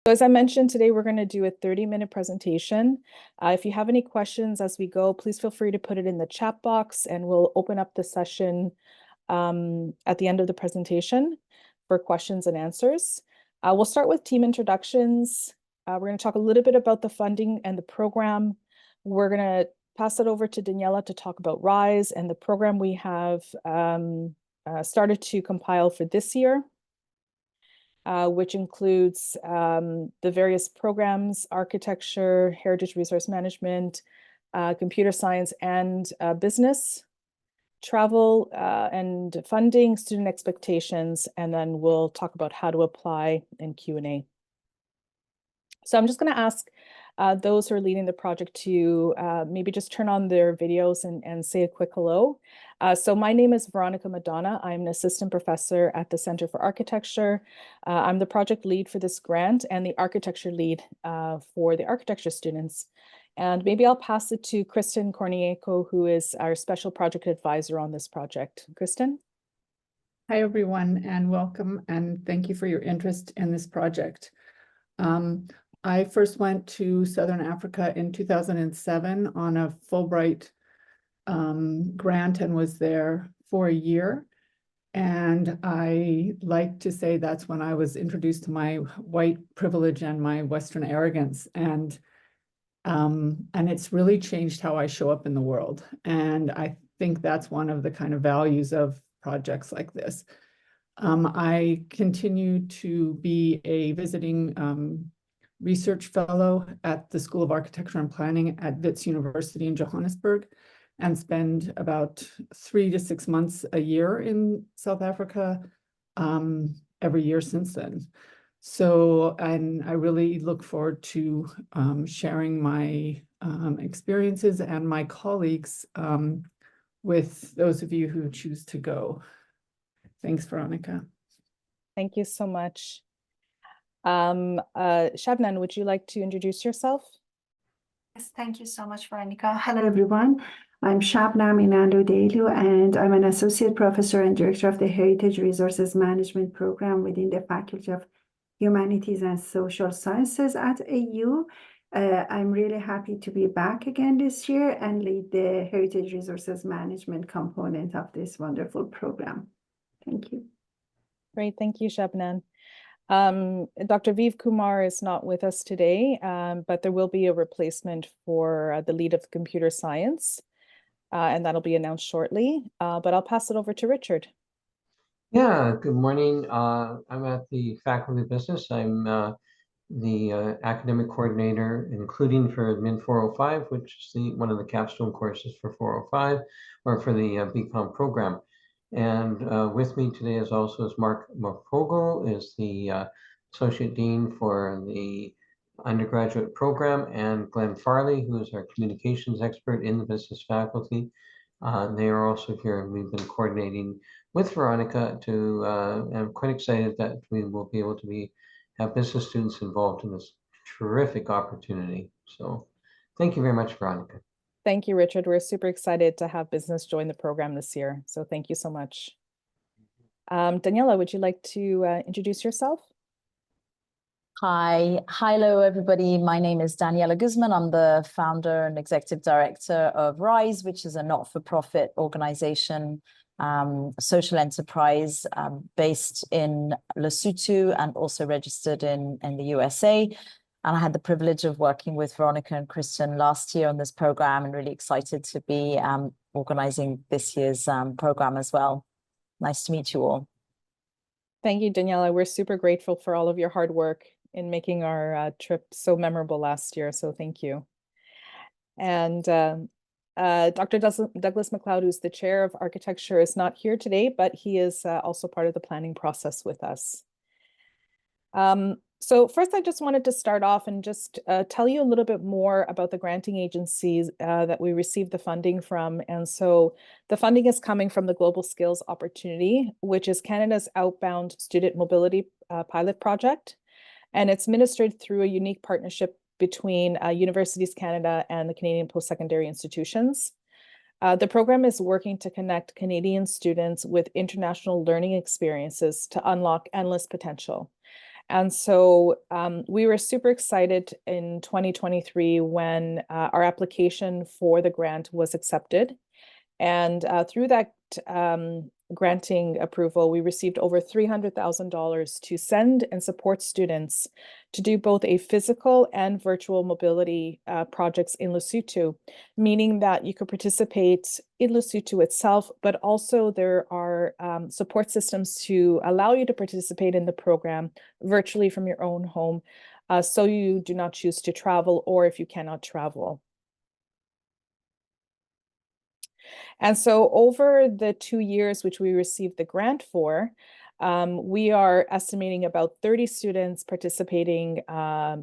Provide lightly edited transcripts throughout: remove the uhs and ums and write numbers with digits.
So as I mentioned, today we're going to do a 30-minute presentation. If you have any questions as we go, please feel free to put it in the chat box and we'll open up the session at the end of the presentation for questions and answers. We'll start with team introductions. We're going to talk a little bit about the funding and the program. We're going to pass it over to Daniela to talk about RISE and the program we have started to compile for this year. Which includes the various programs, architecture, heritage resource management, computer science, and business, travel and funding, student expectations, and then we'll talk about how to apply in Q&A. So I'm just going to ask those who are leading the project to maybe just turn on their videos and say a quick hello. So my name is Veronica Madonna. I'm an assistant professor at the Center for Architecture. I'm the project lead for this grant and the architecture lead for the architecture students. And maybe I'll pass it to Kristen Kornienko, who is our special project advisor on this project. Kristen? Hi, everyone, and welcome, and thank you for your interest in this project. I first went to Southern Africa in 2007 on a Fulbright grant and was there for a year. And I like to say that's when I was introduced to my white privilege and my Western arrogance. And it's really changed how I show up in the world. And I think that's one of the kind of values of projects like this. I continue to be a visiting research fellow at the School of Architecture and Planning at Wits University in Johannesburg and spend about 3 to 6 months a year in South Africa every year since then. So, and I really look forward to sharing my experiences and my colleagues with those of you who choose to go. Thanks, Veronica. Thank you so much. Shabnan, would you like to introduce yourself? Yes, thank you so much, Veronica. Hello, everyone. I'm Shabnam Inandu Delu, and I'm an associate professor and director of the Heritage Resources Management program within the Faculty of Humanities and Social Sciences at AU. I'm really happy to be back again this year and lead the Heritage Resources Management component of this wonderful program. Thank you. Great, thank you, Shabnan. Dr. Viv Kumar is not with us today, but there will be a replacement for the lead of computer science, and that'll be announced shortly. But I'll pass it over to Richard. Yeah, good morning. I'm at the Faculty of Business. I'm the academic coordinator, including for Min 405, which is one of the capstone courses for 405, or for the BCom program. And with me today is Mark Mafogel, is the Associate Dean for the undergraduate program, and Glenn Farley, who is our communications expert in the business faculty. They are also here, and we've been coordinating with Veronica to, I'm quite excited that we will be able to have business students involved in this terrific opportunity. So thank you very much, Veronica. Thank you, Richard. We're super excited to have business join the program this year. So thank you so much. Daniela, would you like to introduce yourself? Hi, hello everybody. My name is Daniela Guzman. I'm the founder and executive director of RISE, which is a not-for-profit organization, social enterprise based in Lesotho and also registered in the USA. And I had the privilege of working with Veronica and Kristen last year on this program, and really excited to be organizing this year's program as well. Nice to meet you all. Thank you, Daniela. We're super grateful for all of your hard work in making our trip so memorable last year. So thank you. And Dr. Douglas MacLeod, who's the chair of architecture, is not here today, but he is also part of the planning process with us. So first, I just wanted to start off and just tell you a little bit more about the granting agencies that we received the funding from. And so the funding is coming from the Global Skills Opportunity, which is Canada's outbound student mobility pilot project. And it's administered through a unique partnership between Universities Canada and the Canadian Post-Secondary Institutions. The program is working to connect Canadian students with international learning experiences to unlock endless potential. And so we were super excited in 2023 when our application for the grant was accepted. And through that granting approval, we received over $300,000 to send and support students to do both a physical and virtual mobility projects in Lesotho, meaning that you could participate in Lesotho itself, but also there are support systems to allow you to participate in the program virtually from your own home, so you do not choose to travel or if you cannot travel. And so over the 2 years which we received the grant for, we are estimating about 30 students participating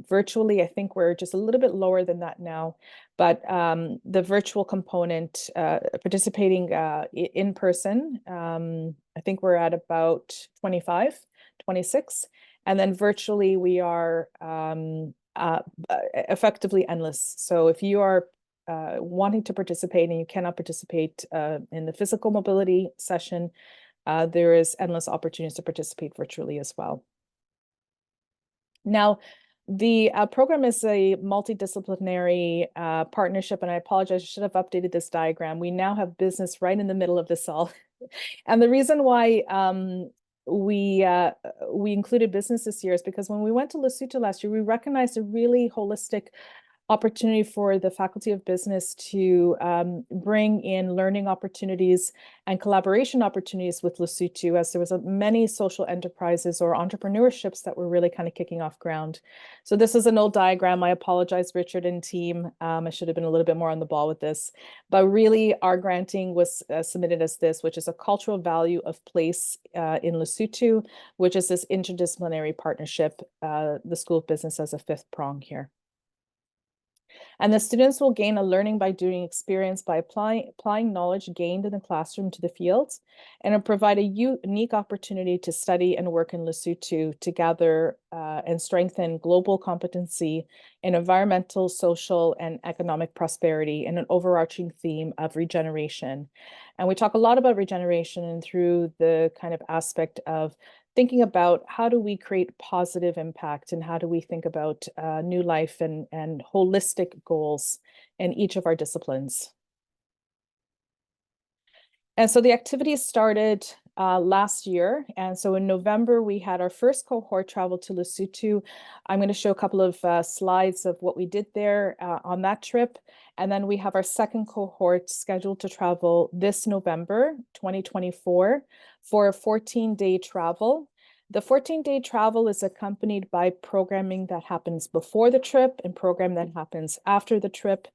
virtually. I think we're just a little bit lower than that now, but the virtual component participating in person, I think we're at about 25, 26. And then virtually we are effectively endless. So if you are wanting to participate and you cannot participate in the physical mobility session, there is endless opportunities to participate virtually as well. Now, the program is a multidisciplinary partnership, and I apologize, I should have updated this diagram. We now have business right in the middle of this all. And the reason why we included business this year is because when we went to Lesotho last year, we recognized a really holistic opportunity for the Faculty of Business to bring in learning opportunities and collaboration opportunities with Lesotho, as there was many social enterprises or entrepreneurships that were really kind of kicking off ground. So this is an old diagram. I apologize, Richard and team. I should have been a little bit more on the ball with this. But really, our granting was submitted as this, which is a cultural value of place in Lesotho, which is this interdisciplinary partnership, the School of Business as a fifth prong here. And the students will gain a learning by doing experience by applying knowledge gained in the classroom to the fields, and it'll provide a unique opportunity to study and work in Lesotho to gather and strengthen global competency in environmental, social, and economic prosperity in an overarching theme of regeneration. And we talk a lot about regeneration and through the kind of aspect of thinking about how do we create positive impact and how do we think about new life and holistic goals in each of our disciplines. And so the activities started last year. And so in November, we had our first cohort travel to Lesotho. I'm going to show a couple of slides of what we did there on that trip. And then we have our second cohort scheduled to travel this November, 2024, for a 14-day travel. The 14-day travel is accompanied by programming that happens before the trip and program that happens after the trip.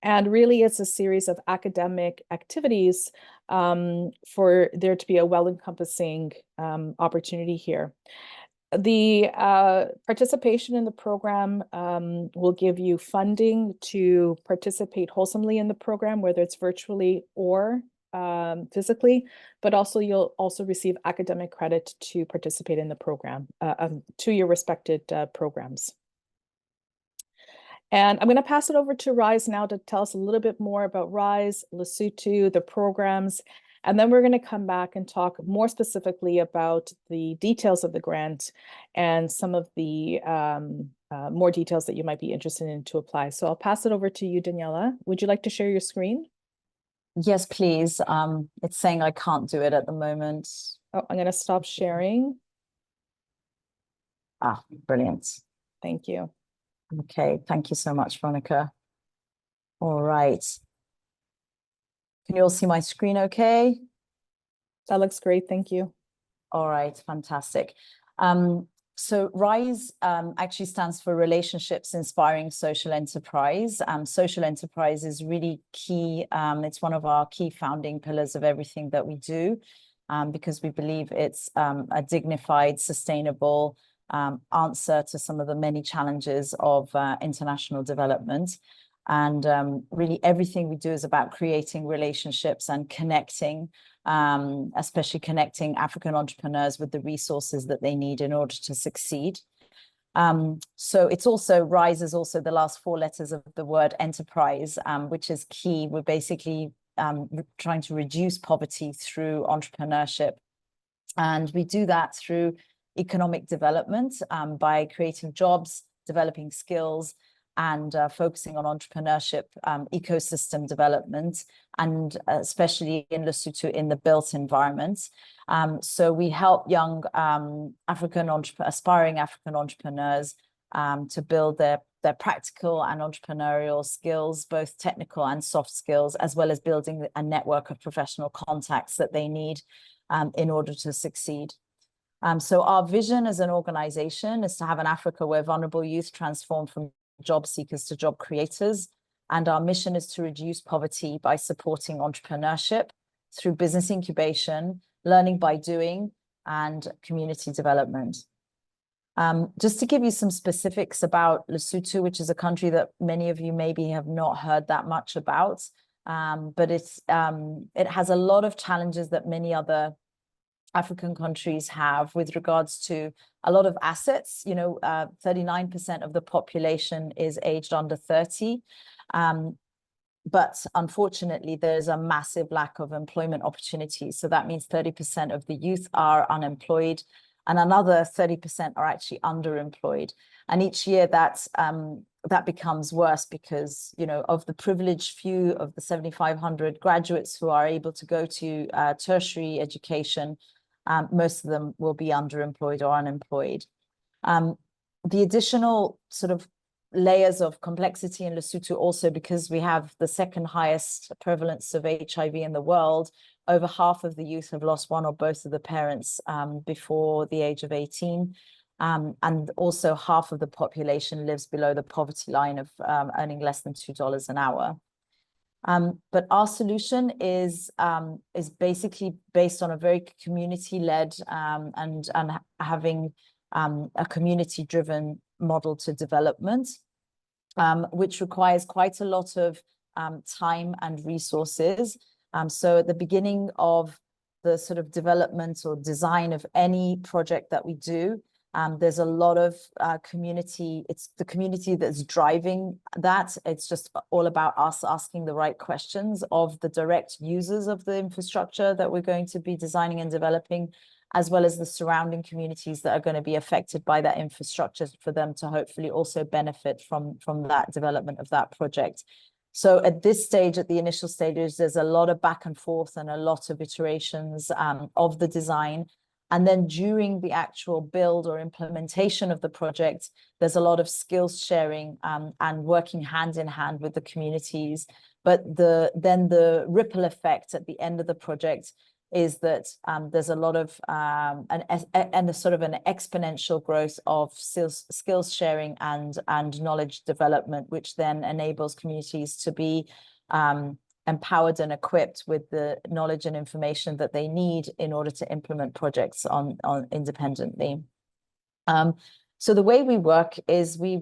And really, it's a series of academic activities for there to be a well-encompassing opportunity here. The participation in the program will give you funding to participate wholesomely in the program, whether it's virtually or physically, but also you'll also receive academic credit to participate in the program, to your respected programs. And I'm going to pass it over to Rise now to tell us a little bit more about Rise, Lesotho, the programs, and then we're going to come back and talk more specifically about the details of the grant and some of the more details that you might be interested in to apply. So I'll pass it over to you, Daniela. Would you like to share your screen? Yes, please. It's saying I can't do it at the moment. Oh, I'm going to stop sharing. Ah, brilliant. Thank you. Okay, thank you so much, Veronica. All right. Can you all see my screen okay? That looks great, thank you. All right, fantastic. So RISE actually stands for Relationships Inspiring Social Enterprise. Social enterprise is really key. It's one of our key founding pillars of everything that we do, because we believe it's a dignified, sustainable answer to some of the many challenges of international development. And really everything we do is about creating relationships and connecting, especially connecting African entrepreneurs with the resources that they need in order to succeed. So it's also, RISE is also the last 4 letters of the word enterprise, which is key. We're basically trying to reduce poverty through entrepreneurship. And we do that through economic development by creating jobs, developing skills, and focusing on entrepreneurship, ecosystem development, and especially in Lesotho in the built environment. So we help young aspiring African entrepreneurs to build their practical and entrepreneurial skills, both technical and soft skills, as well as building a network of professional contacts that they need in order to succeed. So our vision as an organization is to have an Africa where vulnerable youth transform from job seekers to job creators. And our mission is to reduce poverty by supporting entrepreneurship through business incubation, learning by doing, and community development. Just to give you some specifics about Lesotho, which is a country that many of you maybe have not heard that much about, but it has a lot of challenges that many other African countries have with regards to a lot of assets. 39% of the population is aged under 30. But unfortunately, there's a massive lack of employment opportunities. So that means 30% of the youth are unemployed, and another 30% are actually underemployed. And each year that becomes worse because, of the privileged few of the 7,500 graduates who are able to go to tertiary education, most of them will be underemployed or unemployed. The additional sort of layers of complexity in Lesotho also, because we have the second highest prevalence of HIV in the world. Over half of the youth have lost one or both of the parents before the age of 18. And also half of the population lives below the poverty line of earning less than $2 an hour. But our solution is basically based on a very community-led and having a community-driven model to development, which requires quite a lot of time and resources. So at the beginning of the sort of development or design of any project that we do, there's a lot of community. It's the community that's driving that. It's just all about us asking the right questions of the direct users of the infrastructure that we're going to be designing and developing, as well as the surrounding communities that are going to be affected by that infrastructure, for them to hopefully also benefit from that development of that project. So at this stage, at the initial stages, there's a lot of back and forth and a lot of iterations of the design. And then during the actual build or implementation of the project, there's a lot of skills sharing and working hand in hand with the communities. But then the ripple effect at the end of the project is that there's a lot of and a sort of an exponential growth of skills sharing and knowledge development, which then enables communities to be empowered and equipped with the knowledge and information that they need in order to implement projects on independently. So the way we work is we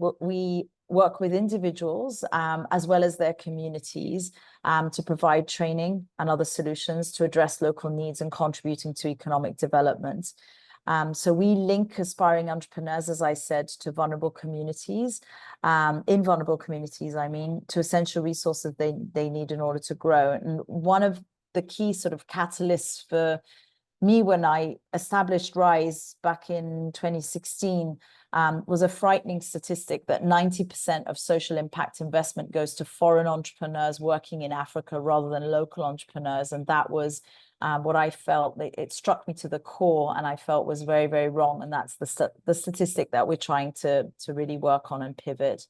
work with individuals as well as their communities to provide training and other solutions to address local needs and contributing to economic development. So we link aspiring entrepreneurs, as I said, to vulnerable communities, in vulnerable communities, to essential resources they need in order to grow. And one of the key sort of catalysts for me when I established RISE back in 2016 was a frightening statistic that 90% of social impact investment goes to foreign entrepreneurs working in Africa rather than local entrepreneurs. And that was what I felt, it struck me to the core, and I felt was very, very wrong. And that's the statistic that we're trying to really work on and pivot.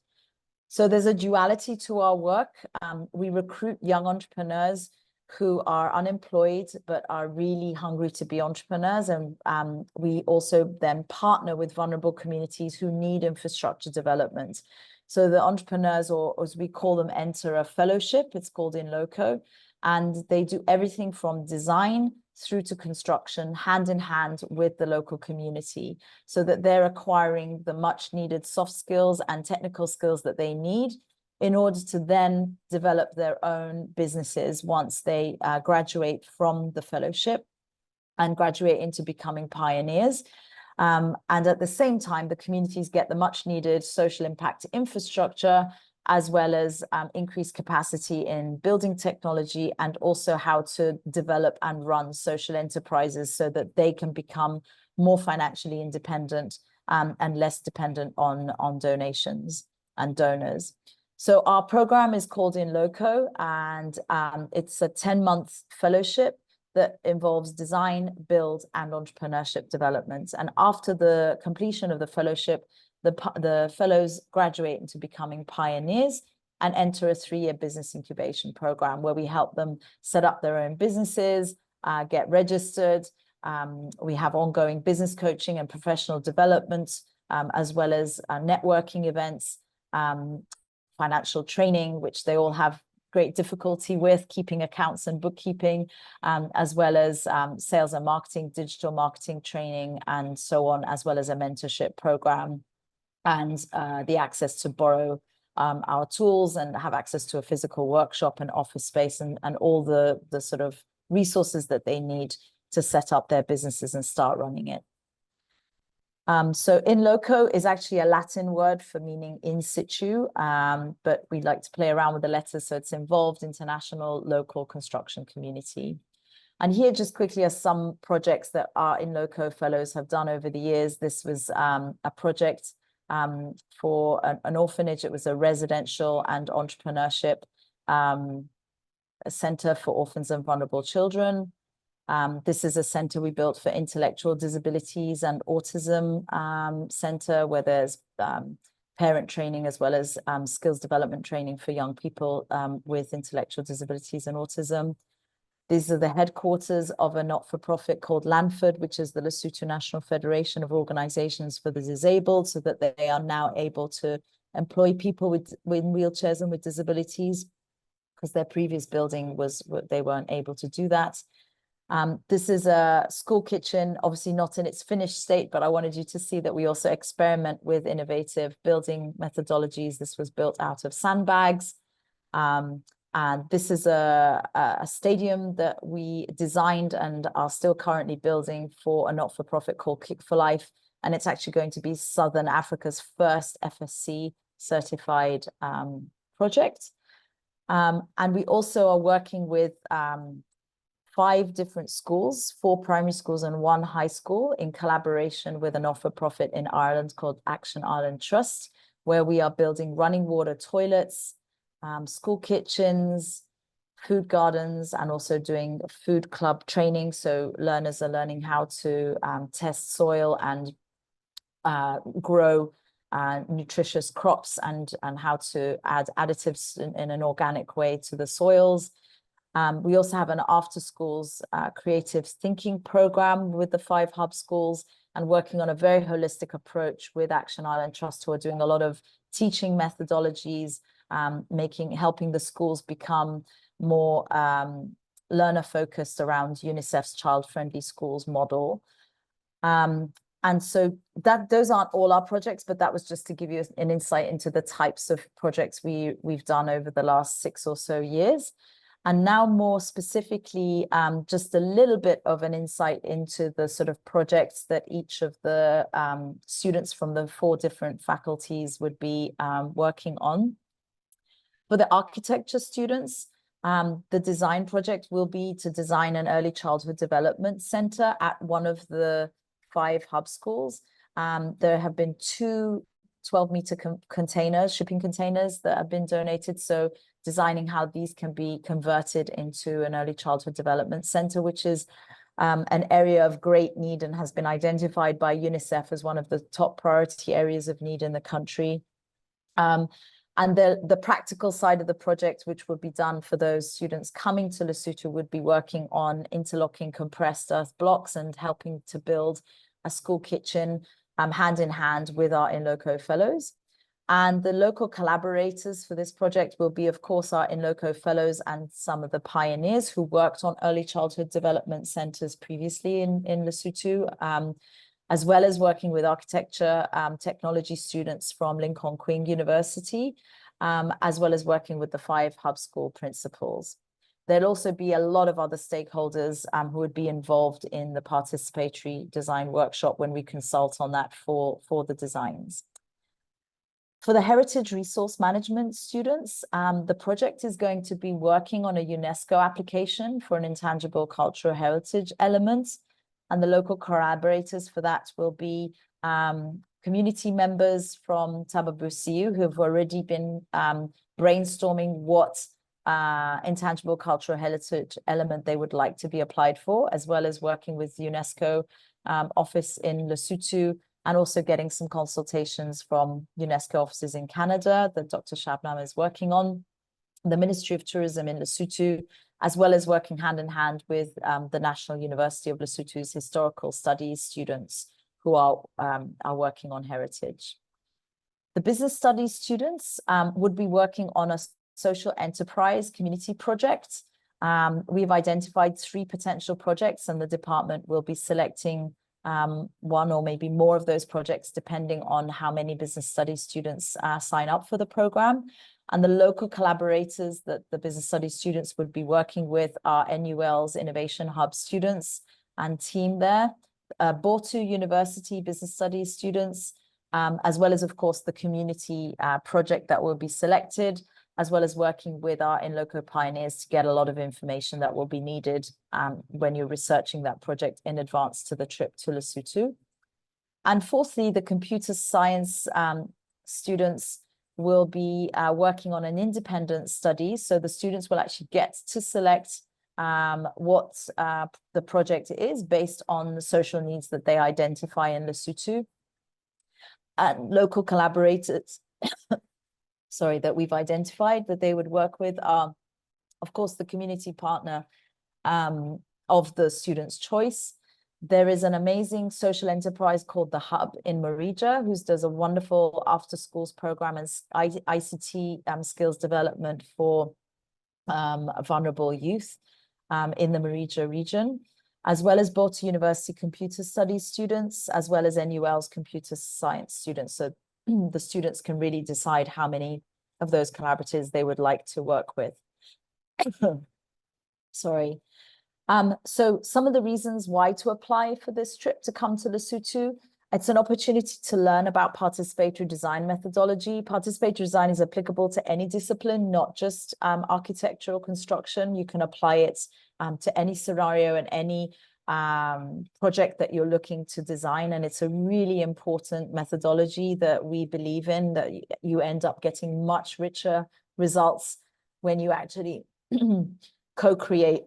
So there's a duality to our work. We recruit young entrepreneurs who are unemployed but are really hungry to be entrepreneurs, and we also then partner with vulnerable communities who need infrastructure development. So the entrepreneurs, or as we call them, enter a fellowship. It's called In Loco, and they do everything from design through to construction, hand in hand with the local community, so that they're acquiring the much needed soft skills and technical skills that they need in order to then develop their own businesses once they graduate from the fellowship and graduate into becoming pioneers. And at the same time, the communities get the much needed social impact infrastructure, as well as increased capacity in building technology, and also how to develop and run social enterprises so that they can become more financially independent and less dependent on donations and donors. So our program is called In Loco, and it's a 10-month fellowship that involves design, build, and entrepreneurship development. And after the completion of the fellowship, the fellows graduate into becoming pioneers and enter a 3-year business incubation program where we help them set up their own businesses, get registered. We have ongoing business coaching and professional development, as well as networking events, financial training, which they all have great difficulty with, keeping accounts and bookkeeping, as well as sales and marketing, digital marketing training, and so on, as well as a mentorship program, and the access to borrow our tools and have access to a physical workshop and office space, and all the sort of resources that they need to set up their businesses and start running it. So in loco is actually a Latin word for meaning in situ, but we like to play around with the letters, so it's involved international local construction community. And here just quickly are some projects that our In Loco fellows have done over the years. This was a project for an orphanage. It was a residential and entrepreneurship center for orphans and vulnerable children. This is a center we built for intellectual disabilities and autism center, where there's parent training as well as skills development training for young people with intellectual disabilities and autism. These are the headquarters of a not-for-profit called Lanford, which is the Lesotho National Federation of Organizations for the Disabled, so that they are now able to employ people with wheelchairs and with disabilities, because their previous building they weren't able to do that. This is a school kitchen, obviously not in its finished state, but I wanted you to see that we also experiment with innovative building methodologies. This was built out of sandbags. And this is a stadium that we designed and are still currently building for a not-for-profit called Kick for Life. And it's actually going to be Southern Africa's first FSC certified project. And we also are working with 5 different schools, 4 primary schools and 1 high school, in collaboration with a not-for-profit in Ireland called Action Ireland Trust, where we are building running water toilets, school kitchens, food gardens, and also doing food club training. So learners are learning how to test soil and grow nutritious crops, and how to add additives in an organic way to the soils. We also have an after schools creative thinking program with the 5 hub schools, and working on a very holistic approach with Action Ireland Trust, who are doing a lot of teaching methodologies, helping the schools become more learner focused around UNICEF's child-friendly schools model. And so those aren't all our projects, but that was just to give you an insight into the types of projects we've done over the last 6 or so years. And now more specifically, just a little bit of an insight into the sort of projects that each of the students from the 4 different faculties would be working on. For the architecture students, the design project will be to design an early childhood development center at one of the 5 hub schools. There have been 2 12-meter shipping containers that have been donated. So designing how these can be converted into an early childhood development center, which is an area of great need and has been identified by UNICEF as one of the top priority areas of need in the country. And the practical side of the project, which would be done for those students coming to Lesotho, would be working on interlocking compressed earth blocks and helping to build a school kitchen hand in hand with our In Loco fellows. And the local collaborators for this project will be, of course, our In Loco fellows and some of the pioneers who worked on early childhood development centers previously in Lesotho, as well as working with architecture technology students from Lincoln Queen University, as well as working with the 5 hub school principals. There'll also be a lot of other stakeholders who would be involved in the participatory design workshop when we consult on that for the designs. For the heritage resource management students, the project is going to be working on a UNESCO application for an intangible cultural heritage element. And the local collaborators for that will be community members from Athabasca who have already been brainstorming what intangible cultural heritage element they would like to be applied for, as well as working with UNESCO office in Lesotho, and also getting some consultations from UNESCO offices in Canada that Dr. Shabnam is working on, the Ministry of Tourism in Lesotho, as well as working hand in hand with the National University of Lesotho's historical studies students who are working on heritage. The business studies students would be working on a social enterprise community project. We've identified 3 potential projects, and the department will be selecting one or maybe more of those projects, depending on how many business studies students sign up for the program. And the local collaborators that the business studies students would be working with are NUL's Innovation Hub students and team there, Bortu University business studies students, as well as, of course, the community project that will be selected, as well as working with our in loco pioneers to get a lot of information that will be needed when you're researching that project in advance to the trip to Lesotho. And fourthly, the computer science students will be working on an independent study. So the students will actually get to select what the project is based on the social needs that they identify in Lesotho. And local collaborators sorry, that we've identified that they would work with are, of course, the community partner of the student's choice. There is an amazing social enterprise called The Hub in Marija, who does a wonderful after schools program and ICT skills development for vulnerable youth in the Marija region, as well as Bortu University computer studies students, as well as NUL's computer science students. So the students can really decide how many of those collaborators they would like to work with. Sorry. So some of the reasons why to apply for this trip to come to Lesotho: it's an opportunity to learn about participatory design methodology. Participatory design is applicable to any discipline, not just architectural construction. You can apply it to any scenario and any project that you're looking to design. And it's a really important methodology that we believe in, that you end up getting much richer results when you actually co-create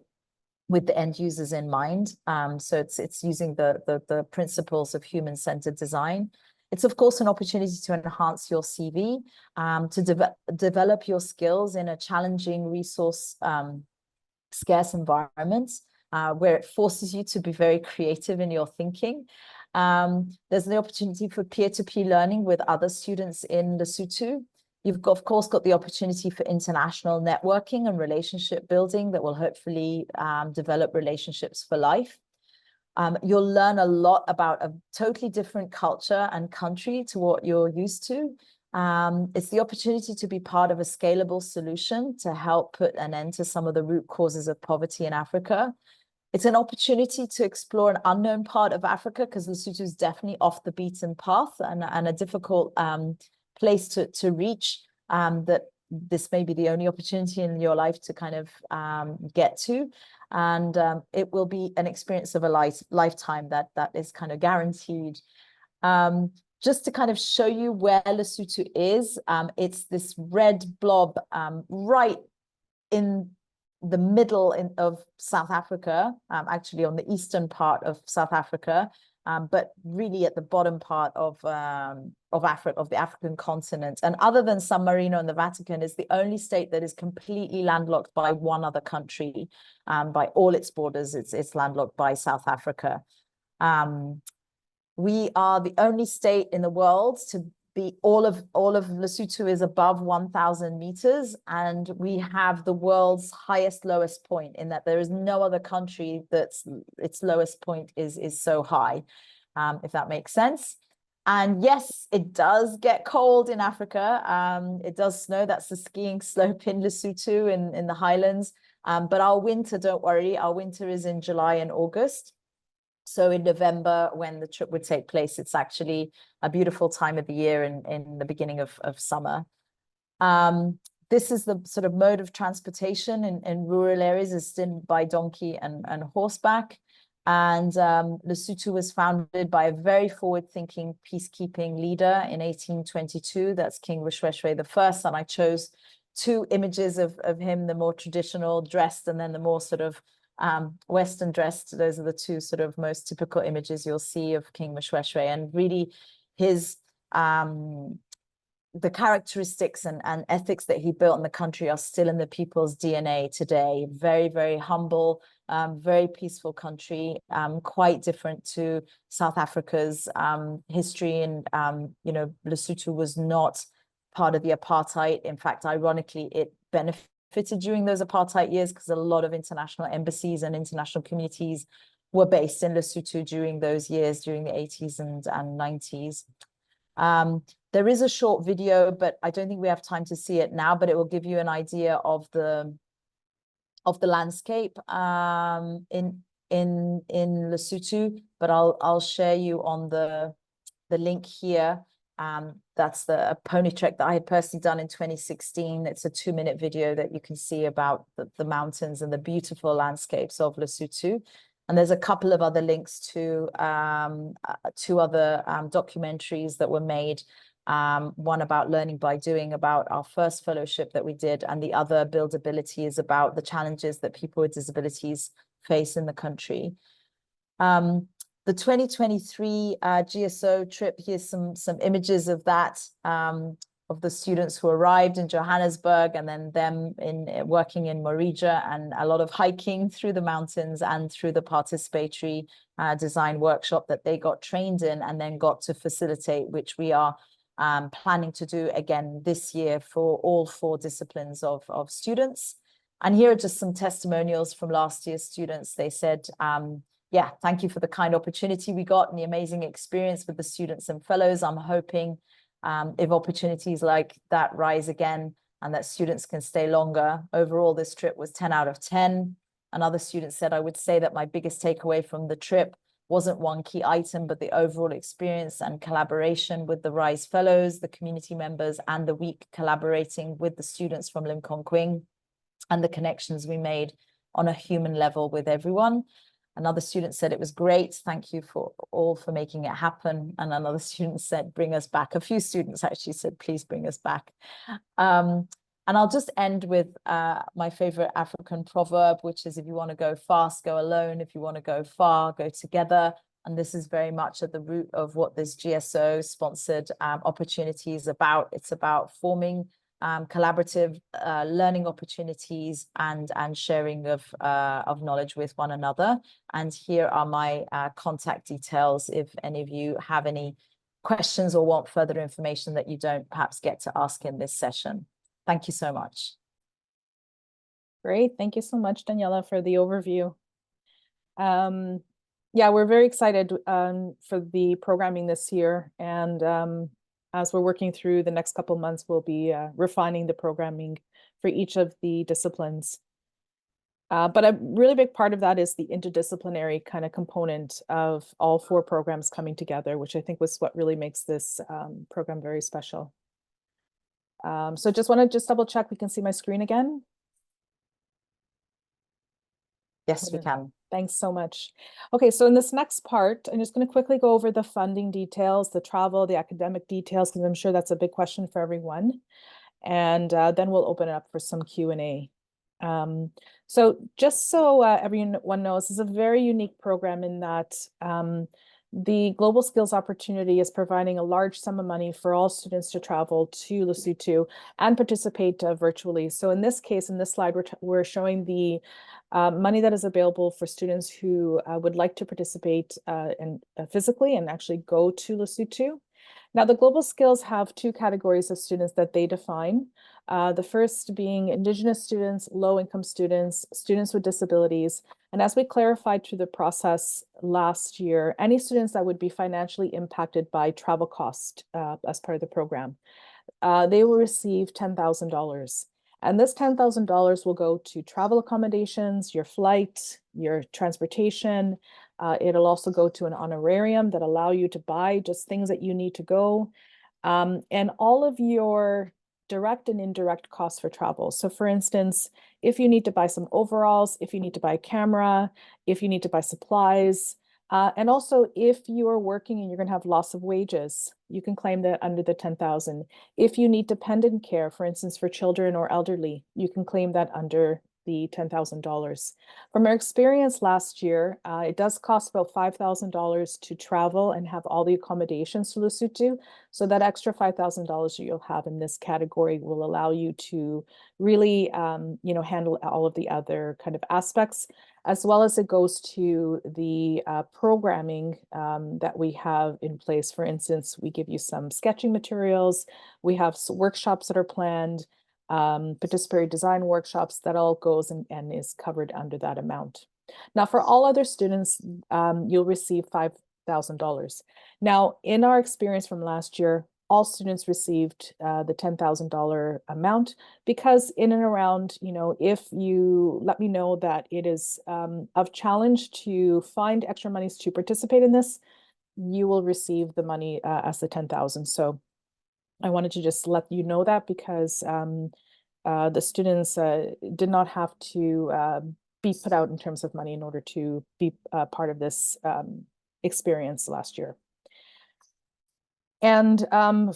with the end users in mind. So it's using the principles of human-centered design. It's, of course, an opportunity to enhance your CV, to develop your skills in a challenging, resource scarce environment, where it forces you to be very creative in your thinking. There's the opportunity for peer-to-peer learning with other students in Lesotho. You've got, of course, got the opportunity for international networking and relationship building that will hopefully develop relationships for life. You'll learn a lot about a totally different culture and country to what you're used to. It's the opportunity to be part of a scalable solution to help put an end to some of the root causes of poverty in Africa. It's an opportunity to explore an unknown part of Africa, because Lesotho is definitely off the beaten path and a difficult place to reach, that this may be the only opportunity in your life to kind of get to. And it will be an experience of a lifetime that is kind of guaranteed. Just to kind of show you where Lesotho is, it's this red blob right in the middle of South Africa, actually on the eastern part of South Africa, but really at the bottom part of Africa, of the African continent. And other than San Marino and the Vatican, is the only state that is completely landlocked by one other country. By all its borders, it's landlocked by South Africa. We are the only state in the world to be, all of Lesotho is above 1,000 meters, and we have the world's highest lowest point, in that there is no other country that's its lowest point is so high, if that makes sense. And yes, it does get cold in Africa. It does snow. That's the skiing slope in Lesotho in the highlands. But our winter, don't worry, our winter is in July and August. So in November, when the trip would take place, it's actually a beautiful time of the year in the beginning of summer. This is the sort of mode of transportation in rural areas, is still by donkey and horseback. And Lesotho was founded by a very forward-thinking peacekeeping leader in 1822. That's King Moshoeshoe I. And I chose two images of him, the more traditional dressed and then the more sort of Western dressed. Those are the two sort of most typical images you'll see of King Moshoeshoe. And really his the characteristics and ethics that he built in the country are still in the people's DNA today. Very, very humble, very peaceful country, quite different to South Africa's history. And, you know, Lesotho was not part of the apartheid. In fact, ironically, it benefited during those apartheid years because a lot of international embassies and international communities were based in Lesotho during those years, during the 80s and 90s. There is a short video, but I don't think we have time to see it now, but it will give you an idea of the landscape in Lesotho. But I'll share you on the link here. That's a pony trek that I had personally done in 2016. It's a 2-minute video that you can see about the mountains and the beautiful landscapes of Lesotho. And there's a couple of other links to two other documentaries that were made. One about learning by doing, about our first fellowship that we did, and the other, Buildability, is about the challenges that people with disabilities face in the country. The 2023 GSO trip, here's some images of that, of the students who arrived in Johannesburg, and then them working in Morija, and a lot of hiking through the mountains and through the participatory design workshop that they got trained in and then got to facilitate, which we are planning to do again this year for all 4 disciplines of students. And here are just some testimonials from last year's students. They said, yeah, thank you for the kind opportunity we got and the amazing experience with the students and fellows. I'm hoping if opportunities like that rise again and that students can stay longer. Overall, this trip was 10 out of 10. Another student said, I would say that my biggest takeaway from the trip wasn't one key item, but the overall experience and collaboration with the RISE fellows, the community members, and the week collaborating with the students from Lim Kong Kwing, and the connections we made on a human level with everyone. Another student said it was great. Thank you for making it happen. And another student said, bring us back. A few students actually said, please bring us back. And I'll just end with my favorite African proverb, which is, if you want to go fast, go alone. If you want to go far, go together. And this is very much at the root of what this GSO sponsored opportunity is about. It's about forming collaborative learning opportunities and sharing of knowledge with one another. And here are my contact details if any of you have any questions or want further information that you don't perhaps get to ask in this session. Thank you so much. Great. Thank you so much, Daniela, for the overview. Yeah, we're very excited for the programming this year. And as we're working through the next couple of months, we'll be refining the programming for each of the disciplines. But a really big part of that is the interdisciplinary kind of component of all 4 programs coming together, which I think was what really makes this program very special. So just want to double check we can see my screen again. Yes, we can. Thanks so much. Okay, so in this next part, I'm just going to quickly go over the funding details, the travel, the academic details, because I'm sure that's a big question for everyone. And then we'll open it up for some Q&A. So just so everyone knows, this is a very unique program in that the Global Skills Opportunity is providing a large sum of money for all students to travel to Lesotho and participate virtually. So in this case, in this slide, we're showing the money that is available for students who would like to participate physically and actually go to Lesotho. Now, the Global Skills have 2 categories of students that they define. The first being Indigenous students, low-income students, students with disabilities. And as we clarified through the process last year, any students that would be financially impacted by travel cost as part of the program, they will receive $10,000. And this $10,000 will go to travel accommodations, your flight, your transportation. It'll also go to an honorarium that allow you to buy just things that you need to go. And all of your direct and indirect costs for travel. So for instance, if you need to buy some overalls, if you need to buy a camera, if you need to buy supplies, and also if you are working and you're going to have loss of wages, you can claim that under the 10,000. If you need dependent care, for instance, for children or elderly, you can claim that under the $10,000. From our experience last year, it does cost about $5,000 to travel and have all the accommodations to Lesotho. So that extra $5,000 that you'll have in this category will allow you to really, handle all of the other kind of aspects, as well as it goes to the programming that we have in place. For instance, we give you some sketching materials. We have workshops that are planned. Participatory design workshops, that all goes and is covered under that amount. Now, for all other students, you'll receive $5,000. Now, in our experience from last year, all students received the $10,000 amount, because in and around, if you let me know that it is of challenge to find extra monies to participate in this, you will receive the money as the 10,000. So I wanted to just let you know that, because the students did not have to be put out in terms of money in order to be part of this experience last year. And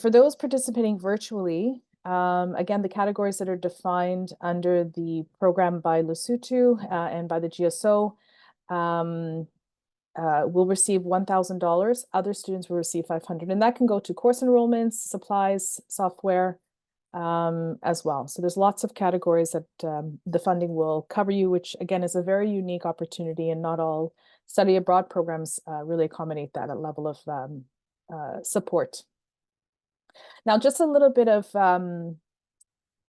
for those participating virtually, again, the categories that are defined under the program by Lesotho and by the GSO will receive $1,000. Other students will receive $500, and that can go to course enrollments, supplies, software, as well. So there's lots of categories that the funding will cover you, which again is a very unique opportunity, and not all study abroad programs really accommodate that level of support. Now, just a little bit of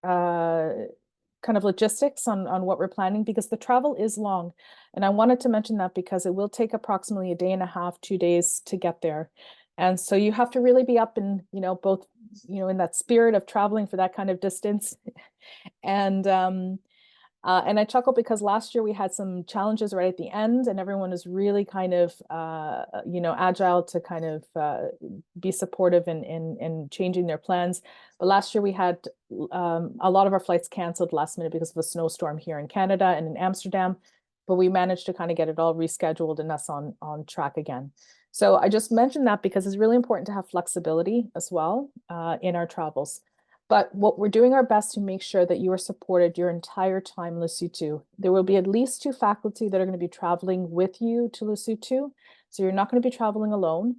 kind of logistics on what we're planning, because the travel is long. And I wanted to mention that because it will take approximately a day and a half, 2 days to get there. And so you have to really be up in, both, in that spirit of traveling for that kind of distance. And I chuckle because last year we had some challenges right at the end, and everyone was really kind of, agile to kind of be supportive in changing their plans. But last year we had a lot of our flights canceled last minute because of a snowstorm here in Canada and in Amsterdam. But we managed to kind of get it all rescheduled and us on track again. So I just mentioned that because it's really important to have flexibility as well in our travels. But what we're doing our best to make sure that you are supported your entire time in Lesotho. There will be at least 2 faculty that are going to be traveling with you to Lesotho. So you're not going to be traveling alone.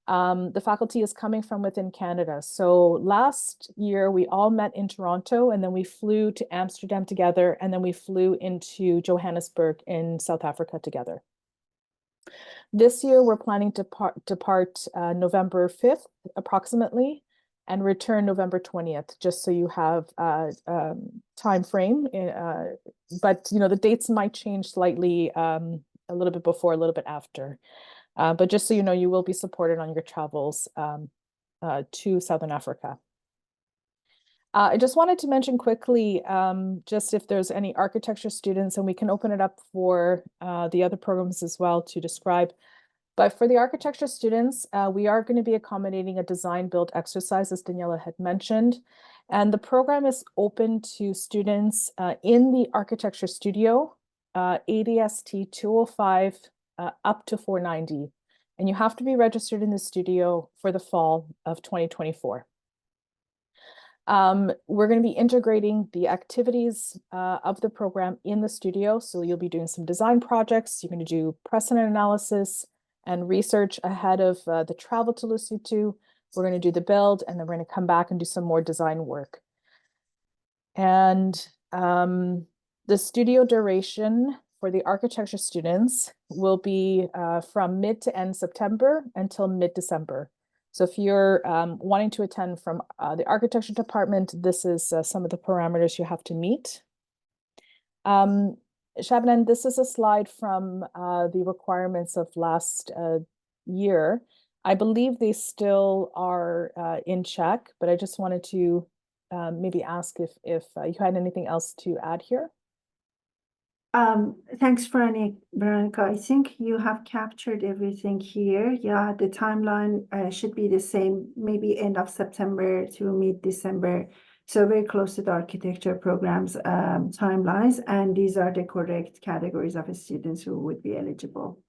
The faculty is coming from within Canada. So last year we all met in Toronto, and then we flew to Amsterdam together, and then we flew into Johannesburg in South Africa together. This year we're planning to depart November 5th approximately, and return November 20th, just so you have time frame. But the dates might change slightly, a little bit before, a little bit after. But just so you know, you will be supported on your travels to Southern Africa. I just wanted to mention quickly, just if there's any architecture students, and we can open it up for the other programs as well to describe. But for the architecture students, we are going to be accommodating a design build exercise, as Daniela had mentioned. And the program is open to students in the architecture studio, ADST 205 up to 490. And you have to be registered in the studio for the fall of 2024. We're going to be integrating the activities of the program in the studio. So you'll be doing some design projects. You're going to do precedent analysis and research ahead of the travel to Lesotho. We're going to do the build, and then we're going to come back and do some more design work. And the studio duration for the architecture students will be from mid to end September until mid-December. So if you're wanting to attend from the architecture department, this is some of the parameters you have to meet. Shabnan, this is a slide from the requirements of last year. I believe they still are in check, but I just wanted to maybe ask if you had anything else to add here. Thanks, Veronica. I think you have captured everything here. Yeah, the timeline should be the same, maybe end of September to mid-December So very close to the architecture programs timelines, and these are the correct categories of students who would be eligible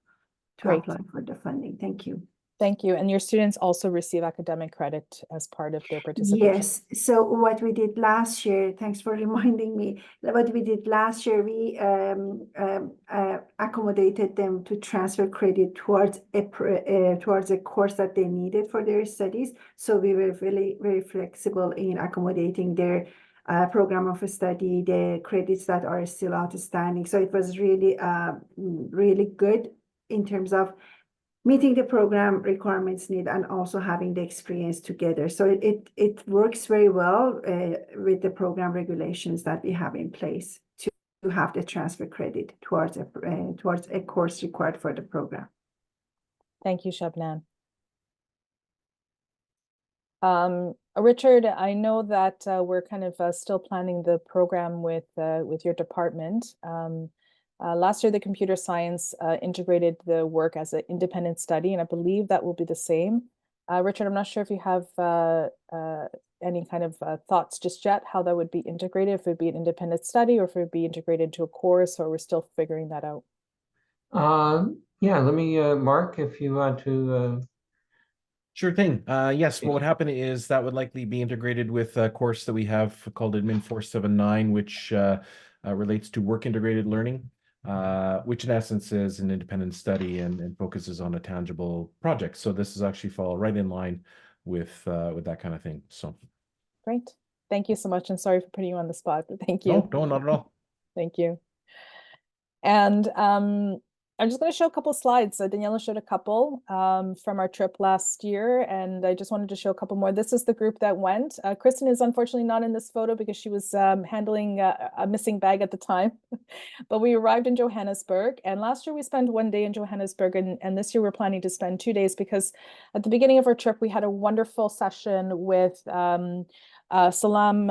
to Great. apply for the funding. Thank you. Thank you. And your students also receive academic credit as part of their participation. Yes. So what we did last year, thanks for reminding me, what we did last year, we accommodated them to transfer credit towards a course that they needed for their studies. So we were really very flexible in accommodating their program of study, the credits that are still outstanding. So it was really, really good in terms of meeting the program requirements need and also having the experience together. So it works very well with the program regulations that we have in place to have the transfer credit towards a course required for the program. Thank you, Shabnam. Richard, I know that we're kind of still planning the program with your department. Last year, the computer science integrated the work as an independent study, and I believe that will be the same. Richard, I'm not sure if you have any kind of thoughts just yet, how that would be integrated, if it would be an independent study or if it would be integrated into a course, or we're still figuring that out. Yeah, let me, Mark, if you want to. Sure thing. Yes, what would happen is that would likely be integrated with a course that we have called Admin 479, which relates to work integrated learning, which in essence is an independent study and focuses on a tangible project. So this is actually fall right in line with that kind of thing. So great. Thank you so much. And sorry for putting you on the spot, but thank you. No, not at all. Thank you. And I'm just going to show a couple slides. Daniela showed a couple from our trip last year, and I just wanted to show a couple more. This is the group that went. Kristen is unfortunately not in this photo because she was handling a missing bag at the time. But we arrived in Johannesburg, and last year we spent 1 day in Johannesburg, and this year we're planning to spend 2 days because at the beginning of our trip we had a wonderful session with Salam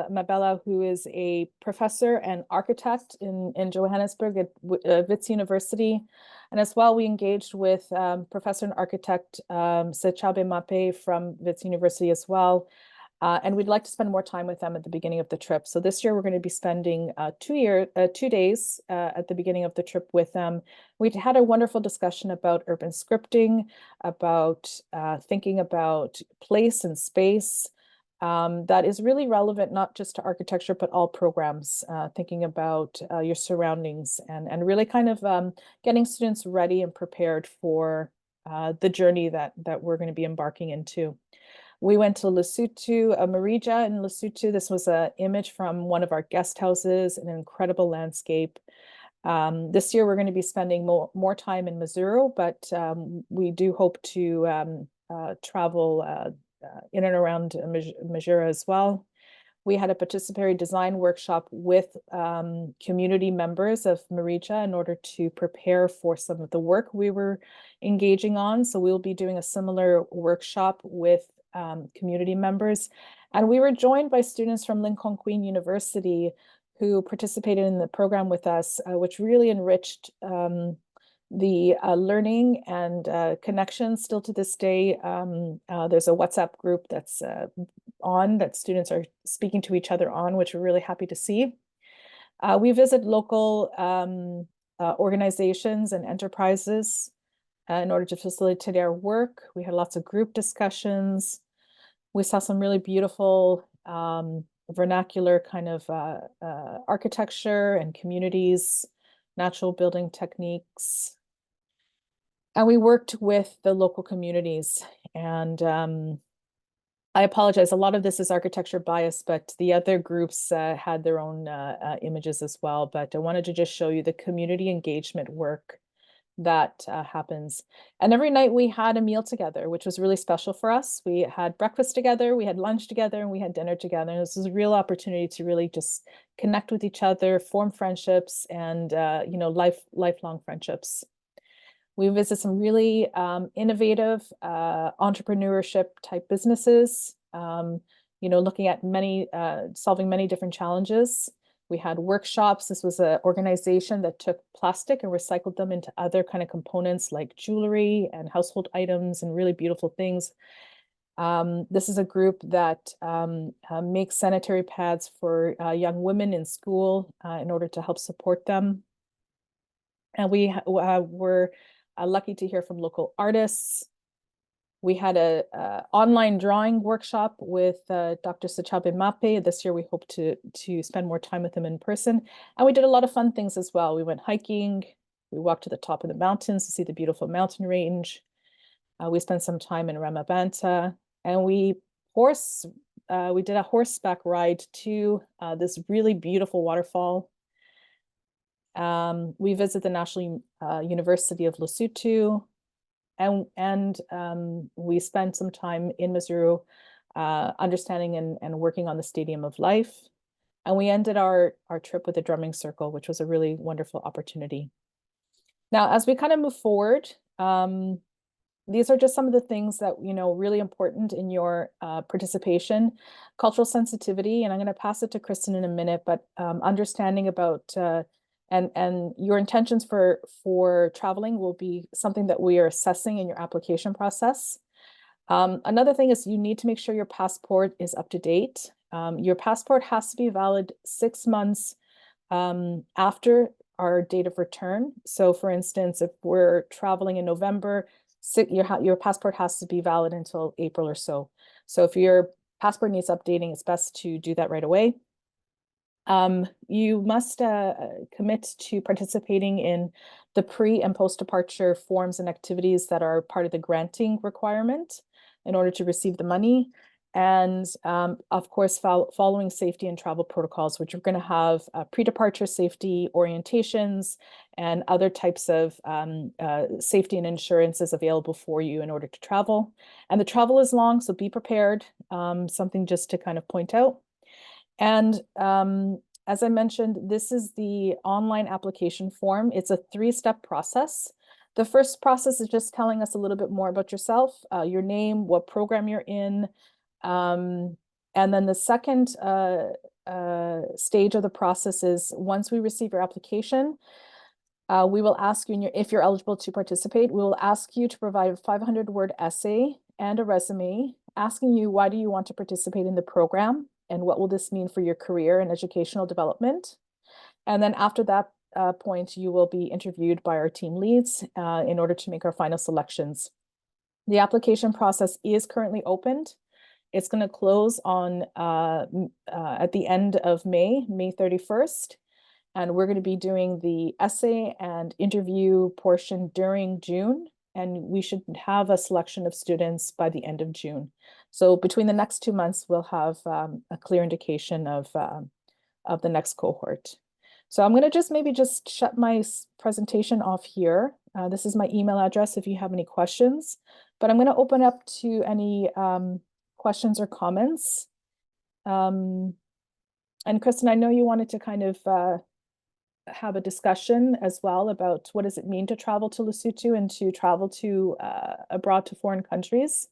Mabella, who is a professor and architect in Johannesburg at Wits University. And as well, we engaged with professor and architect Sechabe Mape from Wits University as well. And we'd like to spend more time with them at the beginning of the trip. So this year, we're going to be spending 2 days at the beginning of the trip with them. We had a wonderful discussion about urban scripting, about thinking about place and space. That is really relevant, not just to architecture, but all programs, thinking about your surroundings and really kind of getting students ready and prepared for the journey that we're going to be embarking into. We went to Lesotho, Marija in Lesotho. This was an image from one of our guest houses, an incredible landscape. This year, we're going to be spending more time in Mazuru, but we do hope to travel in and around Majura as well. We had a participatory design workshop with community members of Marija in order to prepare for some of the work we were engaging on. So we'll be doing a similar workshop with community members. And we were joined by students from Lincoln Queen University who participated in the program with us, which really enriched the learning and connections still to this day. There's a WhatsApp group that's on that students are speaking to each other on, which we're really happy to see. We visit local organizations and enterprises in order to facilitate our work. We had lots of group discussions. We saw some really beautiful vernacular kind of architecture and communities, natural building techniques. And we worked with the local communities. And I apologize, a lot of this is architecture bias, but the other groups had their own images as well. But I wanted to just show you the community engagement work that happens. And every night we had a meal together, which was really special for us. We had breakfast together, we had lunch together, and we had dinner together. And this was a real opportunity to really just connect with each other, form friendships, and lifelong friendships. We visit some really innovative entrepreneurship type businesses, looking at solving many different challenges. We had workshops. This was an organization that took plastic and recycled them into other kind of components like jewelry and household items and really beautiful things. This is a group that makes sanitary pads for young women in school in order to help support them. And we were lucky to hear from local artists. We had a online drawing workshop with Dr. Sachabe Mape. This year we hope to spend more time with him in person. And we did a lot of fun things as well. We went hiking. We walked to the top of the mountains to see the beautiful mountain range. We spent some time in Ramabanta, and we did a horseback ride to this really beautiful waterfall. We visited the National University of Lesotho, and we spent some time in Missouri understanding and working on the Stadium of Life. And we ended our trip with a drumming circle, which was a really wonderful opportunity. Now, as we kind of move forward, these are just some of the things that, really important in your participation. Cultural sensitivity, and I'm going to pass it to Kristen in a minute, but understanding about and your intentions for traveling will be something that we are assessing in your application process. Another thing is you need to make sure your passport is up to date. Your passport has to be valid 6 months after our date of return. So for instance, if we're traveling in November, your passport has to be valid until April or so. So if your passport needs updating, it's best to do that right away. You must commit to participating in the pre and post-departure forms and activities that are part of the granting requirement in order to receive the money. And of course, following safety and travel protocols, which are going to have pre-departure safety orientations and other types of safety and insurances available for you in order to travel. And the travel is long, so be prepared. Something just to kind of point out. And as I mentioned, this is the online application form. It's a 3-step process. The first process is just telling us a little bit more about yourself, your name, what program you're in. And then the second stage of the process is once we receive your application, we will ask you, if you're eligible to participate, we will ask you to provide a 500-word essay and a resume asking you why do you want to participate in the program and what will this mean for your career and educational development. And then after that point, you will be interviewed by our team leads in order to make our final selections. The application process is currently opened. It's going to close on at the end of May 31st. And we're going to be doing the essay and interview portion during June. And we should have a selection of students by the end of June. So between the next 2 months, we'll have a clear indication of the next cohort. So I'm going to maybe shut my presentation off here. This is my email address if you have any questions, but I'm going to open up to any questions or comments. And Kristen, I know you wanted to kind of have a discussion as well about what does it mean to travel to Lesotho and to travel to abroad to foreign countries.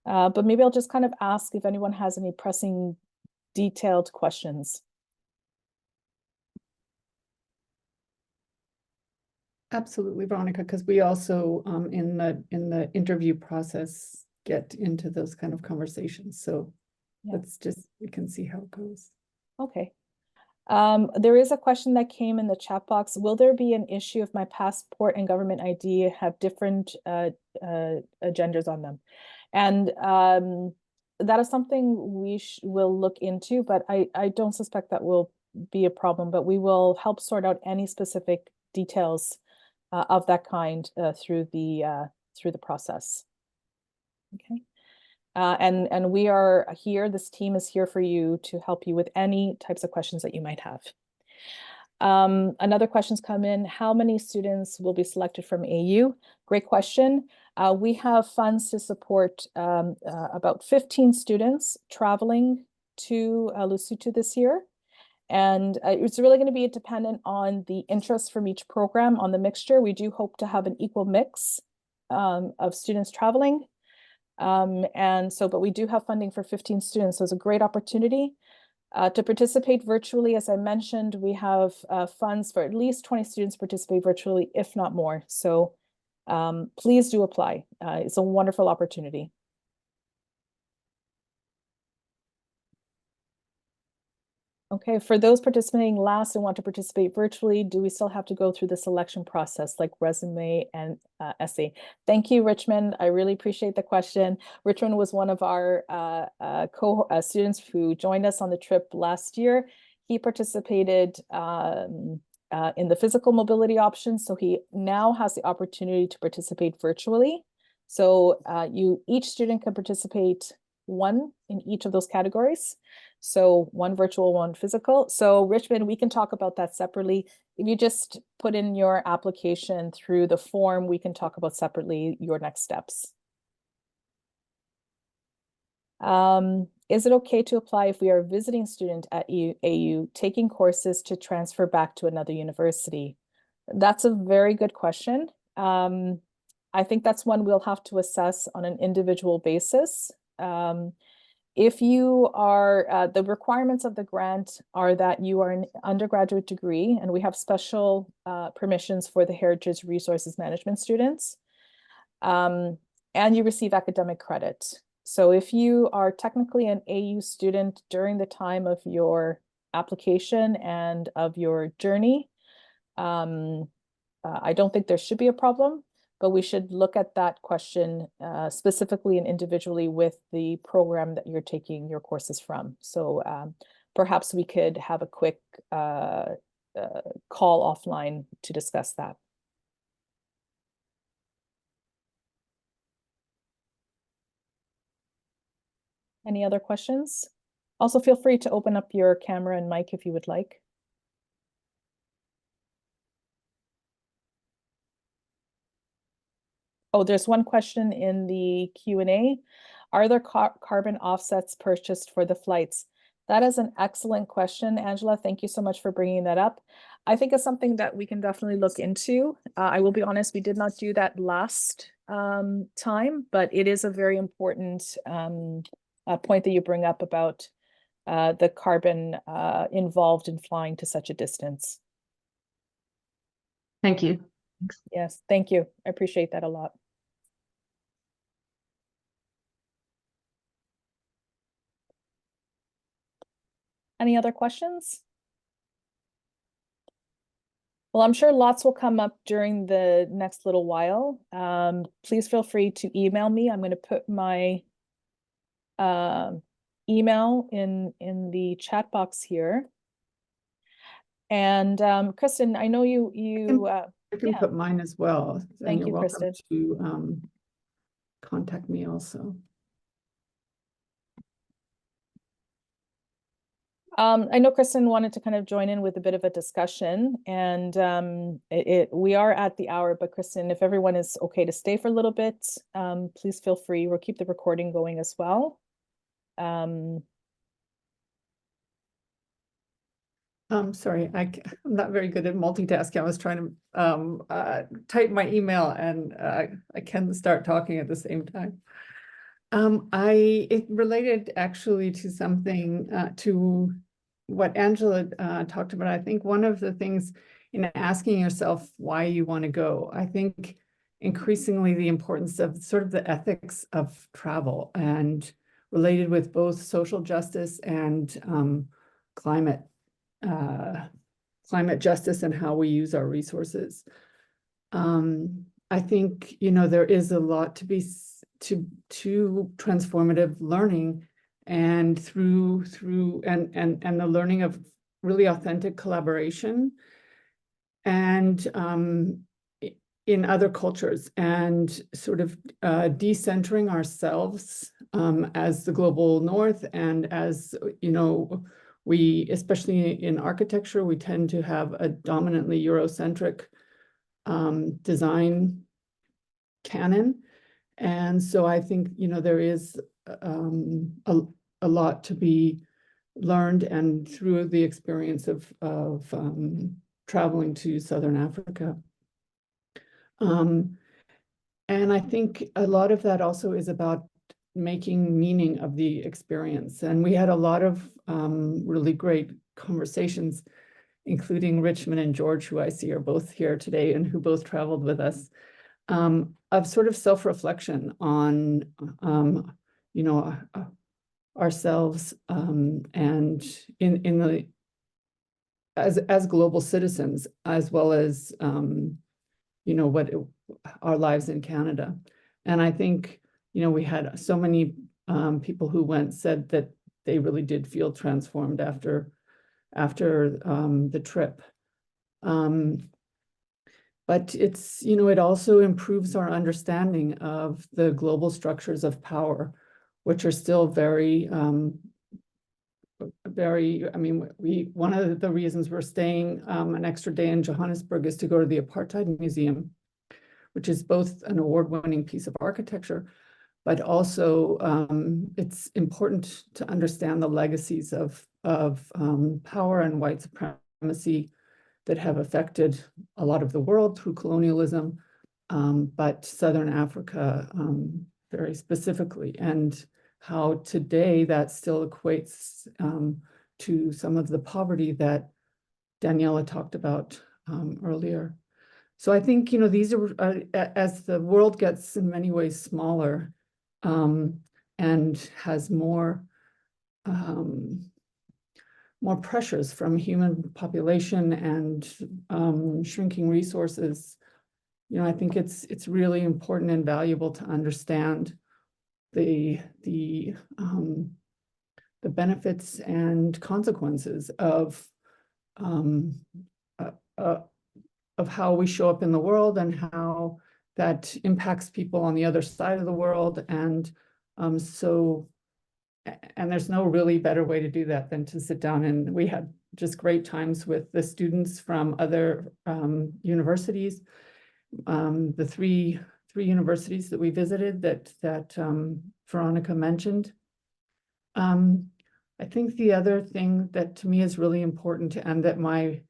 But maybe I'll just kind of ask if anyone has any pressing, detailed questions. Absolutely, Veronica, because we also in the interview process get into those kind of conversations. So Yeah. we can see how it goes. Okay. There is a question that came in the chat box. Will there be an issue if my passport and government ID have different agendas on them? And that is something we will look into, but I don't suspect that will be a problem, but we will help sort out any specific details of that kind through the process. Okay. And we are here, this team is here for you to help you with any types of questions that you might have. Another question's come in, how many students will be selected from AU? Great question. We have funds to support about 15 students traveling to Lesotho this year. And it's really going to be dependent on the interest from each program on the mixture. We do hope to have an equal mix of students traveling. But we do have funding for 15 students, so it's a great opportunity to participate virtually. As I mentioned, we have funds for at least 20 students participate virtually, if not more. So please do apply. It's a wonderful opportunity. Okay, for those participating last and want to participate virtually, do we still have to go through the selection process like resume and essay? Thank you, Richmond. I really appreciate the question. Richmond was one of our students who joined us on the trip last year. He participated in the physical mobility option, so he now has the opportunity to participate virtually. So each student can participate one in each of those categories. So one virtual, one physical. So Richmond, we can talk about that separately. If you just put in your application through the form, we can talk about separately your next steps. Is it okay to apply if we are a visiting student at AU taking courses to transfer back to another university? That's a very good question. I think that's one we'll have to assess on an individual basis. If you are, the requirements of the grant are that you are an undergraduate degree, and we have special permissions for the Heritage Resources Management students, and you receive academic credit. So if you are technically an AU student during the time of your application and of your journey, I don't think there should be a problem, but we should look at that question specifically and individually with the program that you're taking your courses from. So perhaps we could have a quick call offline to discuss that. Any other questions? Also, feel free to open up your camera and mic if you would like. Oh, there's one question in the Q&A. Are there carbon offsets purchased for the flights? That is an excellent question, Angela. Thank you so much for bringing that up. I think it's something that we can definitely look into. I will be honest, we did not do that last time, but it is a very important point that you bring up about the carbon involved in flying to such a distance. Thank you. Thanks. Yes, thank you. I appreciate that a lot. Any other questions? Well, I'm sure lots will come up during the next little while. Please feel free to email me. I'm going to put my email in the chat box here. And Kristen, I know I can put mine as well. Thank and you, you're welcome Kristen. to contact me also. I know Kristen wanted to kind of join in with a bit of a discussion, and we are at the hour, but Kristen, if everyone is okay to stay for a little bit, please feel free. We'll keep the recording going as well. Sorry, I'm not very good at multitasking. I was trying to type my email and I can start talking at the same time. It related actually to something to what Angela talked about. I think one of the things in asking yourself why you want to go, I think increasingly the importance of sort of the ethics of travel and related with both social justice and climate justice and how we use our resources. I think, you know, there is a lot to be to transformative learning and through and the learning of really authentic collaboration and in other cultures and sort of decentering ourselves as the global north, and as you know, we, especially in architecture, we tend to have a dominantly Eurocentric design canon. And so I think, you know, there is a lot to be learned, and through the experience of traveling to Southern Africa. And I think a lot of that also is about making meaning of the experience. And we had a lot of really great conversations, including Richmond and George, who I see are both here today and who both traveled with us, of sort of self-reflection on, you know, ourselves and in the as global citizens, as well as what our lives in Canada. And I think we had so many people who said that they really did feel transformed after the trip. But it's it also improves our understanding of the global structures of power, which are still very one of the reasons we're staying an extra day in Johannesburg is to go to the Apartheid Museum, which is both an award-winning piece of architecture, but also it's important to understand the legacies of power and white supremacy that have affected a lot of the world through colonialism, but Southern Africa very specifically, and how today that still equates to some of the poverty that Daniela talked about earlier. So I think, these are, as the world gets in many ways smaller and has more pressures from human population and shrinking resources, I think it's really important and valuable to understand the benefits and consequences of how we show up in the world and how that impacts people on the other side of the world. And there's no really better way to do that than to sit down, and we had just great times with the students from other universities. The three universities that we visited that Veronica mentioned. I think the other thing that to me is really important, and that my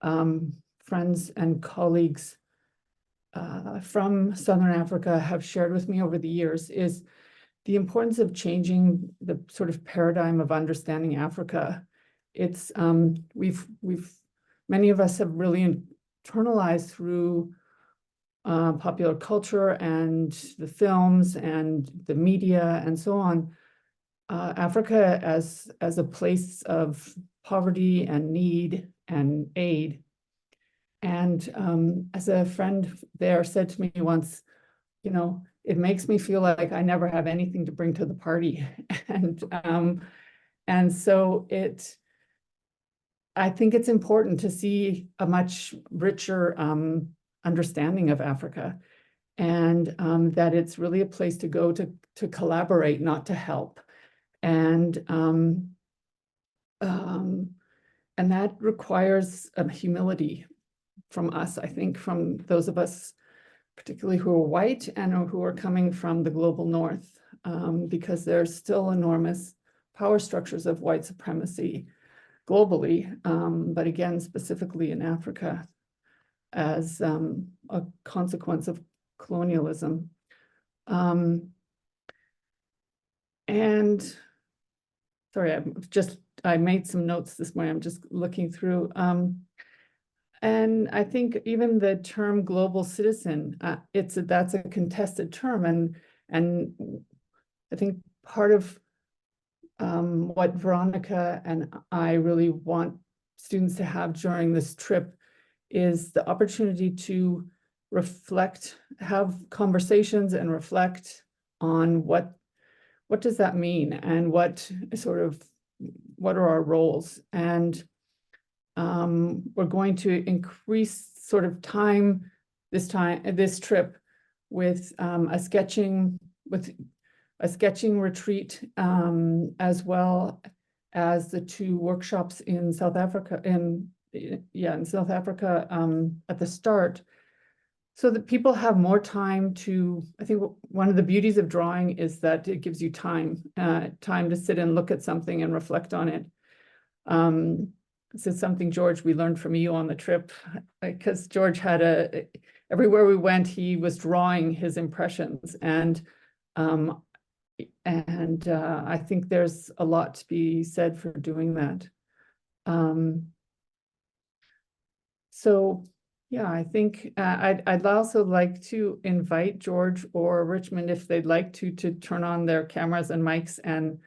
friends and colleagues from Southern Africa have shared with me over the years, is the importance of changing the sort of paradigm of understanding Africa. It's many of us have really internalized through popular culture and the films and the media and so on, Africa as a place of poverty and need and aid. And as a friend there said to me once, it makes me feel like I never have anything to bring to the party. And so I think it's important to see a much richer understanding of Africa, and that it's really a place to go to collaborate, not to help. And that requires humility from us, I think, from those of us, particularly who are white and who are coming from the global north, because there's still enormous power structures of white supremacy globally, but again, specifically in Africa, as a consequence of colonialism. And sorry, I made some notes this morning. I'm just looking through. And I think even the term global citizen, that's a contested term. And I think part of what Veronica and I really want students to have during this trip is the opportunity to reflect, have conversations and reflect on what does that mean, and what are our roles. And we're going to increase sort of this trip with a sketching retreat, as well as the 2 workshops in South Africa, in South Africa at the start, so that people have more time to, I think one of the beauties of drawing is that it gives you time to sit and look at something and reflect on it. This is something, George, we learned from you on the trip, because George had everywhere we went, he was drawing his impressions, and I think there's a lot to be said for doing that. So yeah, I think I'd also like to invite George or Richmond, if they'd like to turn on their cameras and mics and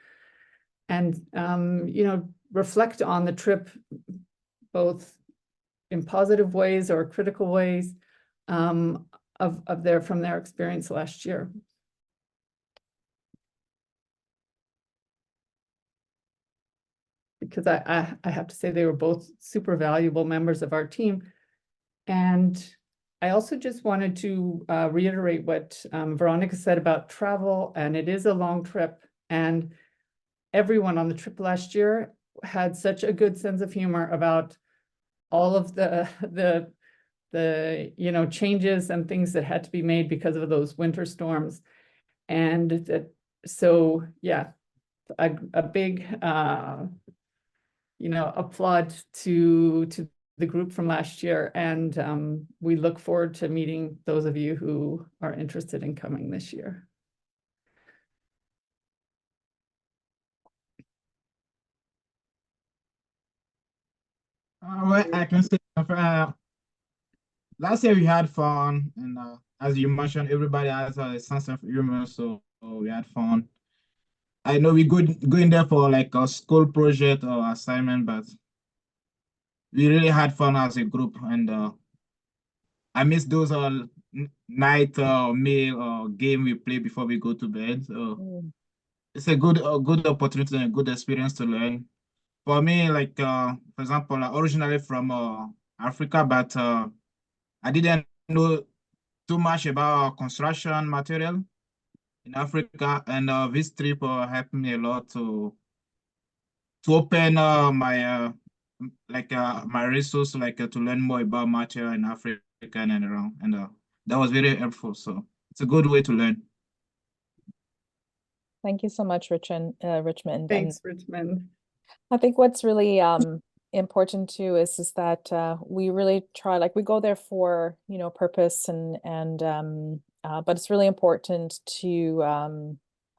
reflect on the trip both in positive ways or critical ways from their experience last year. Because I have to say they were both super valuable members of our team. And I also just wanted to reiterate what Veronica said about travel, and it is a long trip, and everyone on the trip last year had such a good sense of humor about all of the changes and things that had to be made because of those winter storms. And that, so yeah, a big applaud to the group from last year, and we look forward to meeting those of you who are interested in coming this year. Well, I can say last year we had fun, and as you mentioned, everybody has a sense of humor, so we had fun. I know we going there for like a school project or assignment, but we really had fun as a group, and I miss those night meal or game we play before we go to bed. So it's a good opportunity and a good experience to learn. For me, like for example, originally from Africa, but I didn't know too much about construction material in Africa, and this trip helped me a lot to open my my resource, to learn more about material in Africa and around, and that was very helpful. So it's a good way to learn. Thank you so much, Richmond. Thanks, Richmond. I think what's really important too is that we really try, like, we go there for purpose and but it's really important to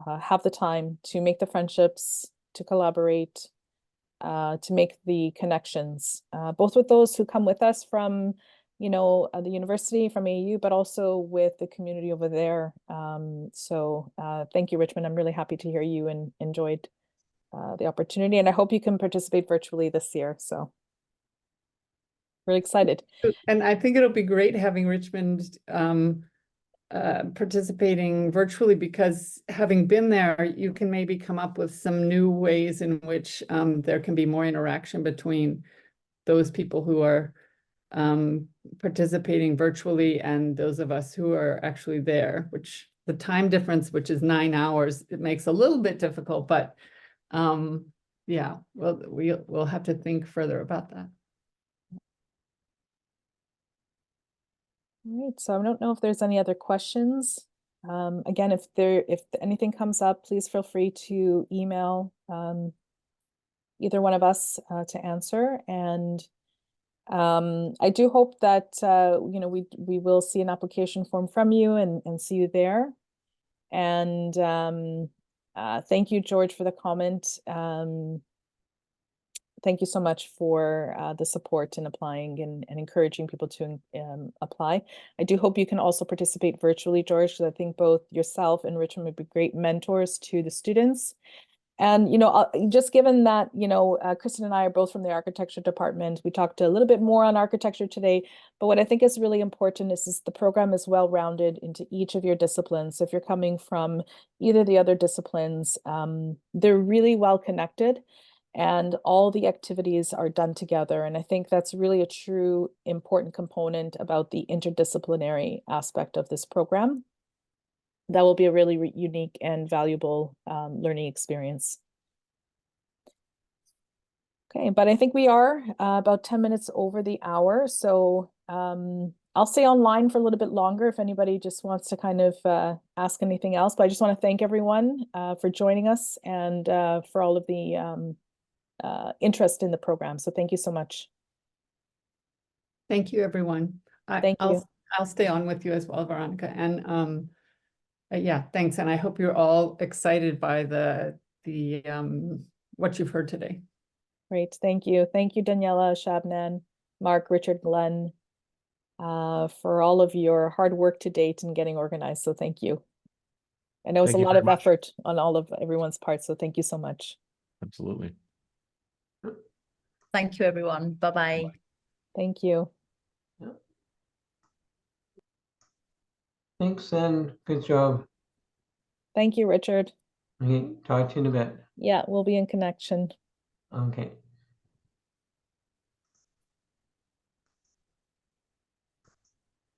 have the time to make the friendships, to collaborate, to make the connections, both with those who come with us from the university, from AU, but also with the community over there. So thank you, Richmond. I'm really happy to hear you enjoyed the opportunity, and I hope you can participate virtually this year. So really excited. And I think it'll be great having Richmond participating virtually, because having been there, you can maybe come up with some new ways in which there can be more interaction between those people who are participating virtually and those of us who are actually there, which the time difference, which is 9 hours, it makes a little bit difficult, but yeah, well, we'll have to think further about that. All right, so I don't know if there's any other questions. Again, if anything comes up, please feel free to email either one of us to answer. And I do hope that we will see an application form from you and see you there. And thank you, George, for the comment. Thank you so much for the support in applying and encouraging people to apply. I do hope you can also participate virtually, George, because I think both yourself and Richmond would be great mentors to the students. And, just given that, Kristen and I are both from the architecture department, we talked a little bit more on architecture today, but what I think is really important is the program is well-rounded into each of your disciplines. So if you're coming from either the other disciplines, they're really well connected, and all the activities are done together. And I think that's really a true important component about the interdisciplinary aspect of this program. That will be a really unique and valuable learning experience. Okay, but I think we are about 10 minutes over the hour. So I'll stay online for a little bit longer if anybody just wants to kind of ask anything else. But I just want to thank everyone for joining us and for all of the interest in the program. So thank you so much. Thank you, everyone. Thank you. I'll stay on with you as well, Veronica. And yeah, thanks. And I hope you're all excited by the what you've heard today. Great. Thank you. Thank you, Daniela, Shabnan, Mark, Richard, Glenn, for all of your hard work to date in getting organized. So thank you. I know it's a lot of effort on all of everyone's part. So thank you so much. Absolutely. Thank you, everyone. Bye-bye. Thank you. Thanks, and good job. Thank you, Richard. Okay, talk to you in a bit. Yeah, we'll be in connection. Okay.